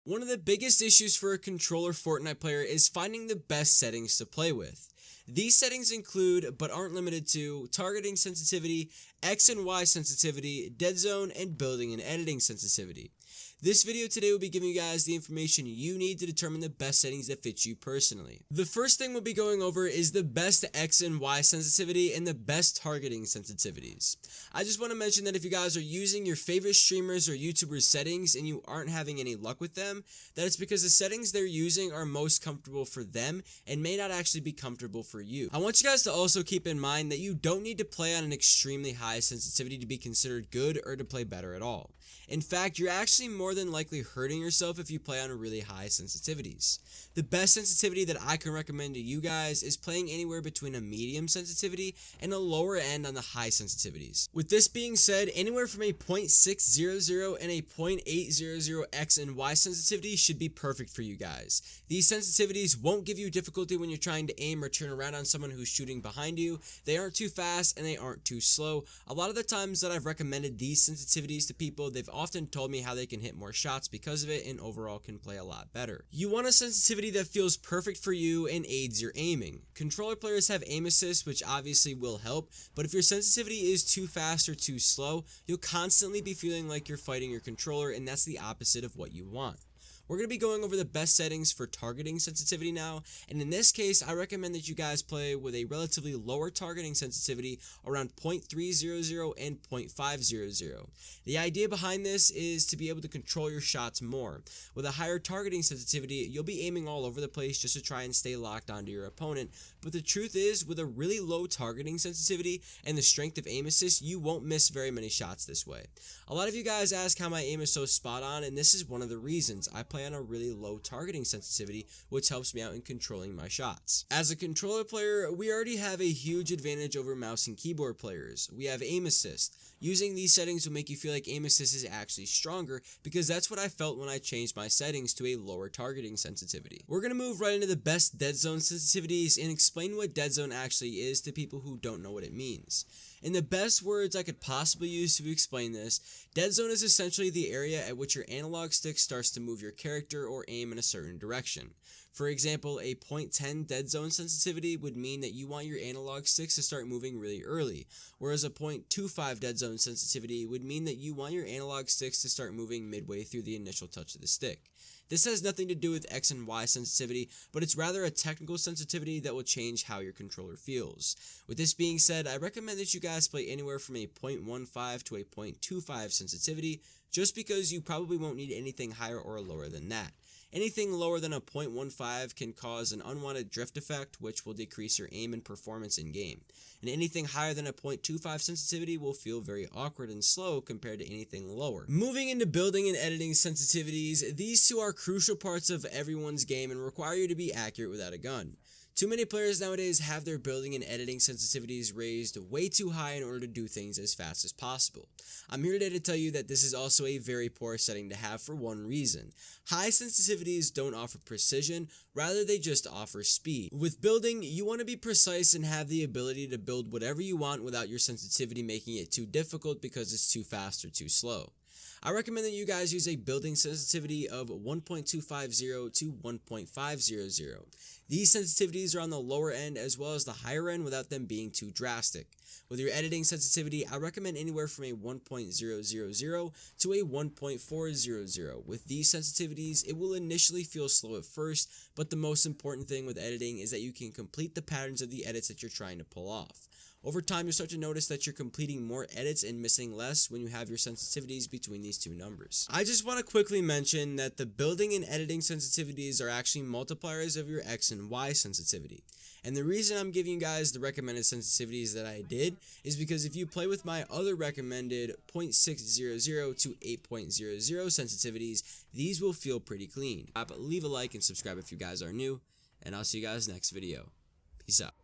One of the biggest issues for a controller Fortnite player is finding the best settings to play with. These settings include, but aren't limited to, targeting sensitivity, X and Y sensitivity, dead zone, and building and editing sensitivity. This video today will be giving you guys the information you need to determine the best settings that fit you personally. The first thing we'll be going over is the best X and Y sensitivity and the best targeting sensitivities. I just want to mention that if you guys are using your favorite streamers or YouTubers settings and you aren't having any luck with them, that it's because the settings they're using are most comfortable for them and may not actually be comfortable for you. I want you guys to also keep in mind that you don't need to play on an extremely high sensitivity to be considered good or to play better at all. In fact, you're actually more than likely hurting yourself if you play on really high sensitivities. The best sensitivity that I can recommend to you guys is playing anywhere between a medium sensitivity and a lower end on the high sensitivities. With this being said, anywhere from a 0.600 and a 0.800 X and Y sensitivity should be perfect for you guys. These sensitivities won't give you difficulty when you're trying to aim or turn around on someone who's shooting behind you. They aren't too fast and they aren't too slow. A lot of the times that I've recommended these sensitivities to people, they've often told me how they can hit more shots because of it and overall can play a lot better. You want a sensitivity that feels perfect for you and aids your aiming. Controller players have aim assist, which obviously will help, but if your sensitivity is too fast or too slow, you'll constantly be feeling like you're fighting your controller, and that's the opposite of what you want. We're going to be going over the best settings for targeting sensitivity now, and in this case, I recommend that you guys play with a relatively lower targeting sensitivity around 0.300 and 0.500. The idea behind this is to be able to control your shots more. With a higher targeting sensitivity, you'll be aiming all over the place just to try and stay locked onto your opponent, but the truth is, with a really low targeting sensitivity and the strength of aim assist, you won't miss very many shots this way. A lot of you guys ask how my aim is so spot on, and this is one of the reasons. I play on a really low targeting sensitivity, which helps me out in controlling my shots. As a controller player, we already have a huge advantage over mouse and keyboard players. We have aim assist. Using these settings will make you feel like aim assist is actually stronger, because that's what I felt when I changed my settings to a lower targeting sensitivity. We're going to move right into the best dead zone sensitivities and explain what dead zone actually is to people who don't know what it means. In the best words I could possibly use to explain this, dead zone is essentially the area at which your analog stick starts to move your character or aim in a certain direction. For example, a 0.10 dead zone sensitivity would mean that you want your analog sticks to start moving really early, whereas a 0.25 dead zone sensitivity would mean that you want your analog sticks to start moving midway through the initial touch of the stick. This has nothing to do with X and Y sensitivity, but it's rather a technical sensitivity that will change how your controller feels. With this being said, I recommend that you guys play anywhere from a 0.15 to a 0.25 sensitivity, just because you probably won't need anything higher or lower than that. Anything lower than a 0.15 can cause an unwanted drift effect, which will decrease your aim and performance in game. And anything higher than a 0.25 sensitivity will feel very awkward and slow compared to anything lower. Moving into building and editing sensitivities, these two are crucial parts of everyone's game and require you to be accurate without a gun. Too many players nowadays have their building and editing sensitivities raised way too high in order to do things as fast as possible. I'm here today to tell you that this is also a very poor setting to have for one reason. High sensitivities don't offer precision, rather they just offer speed. With building, you want to be precise and have the ability to build whatever you want without your sensitivity making it too difficult because it's too fast or too slow. I recommend that you guys use a building sensitivity of 1.250 to 1.500. These sensitivities are on the lower end as well as the higher end without them being too drastic. With your editing sensitivity, I recommend anywhere from a 1.000 to a 1.400. With these sensitivities, it will initially feel slow at first, but the most important thing with editing is that you can complete the patterns of the edits that you're trying to pull off. Over time, you'll start to notice that you're completing more edits and missing less when you have your sensitivities between these two numbers. I just want to quickly mention that the building and editing sensitivities are actually multipliers of your X and Y sensitivity. And the reason I'm giving you guys the recommended sensitivities that I did is because if you play with my other recommended 0.600 to 8.00 sensitivities, these will feel pretty clean. Leave a like and subscribe if you guys are new, and I'll see you guys next video. Peace out.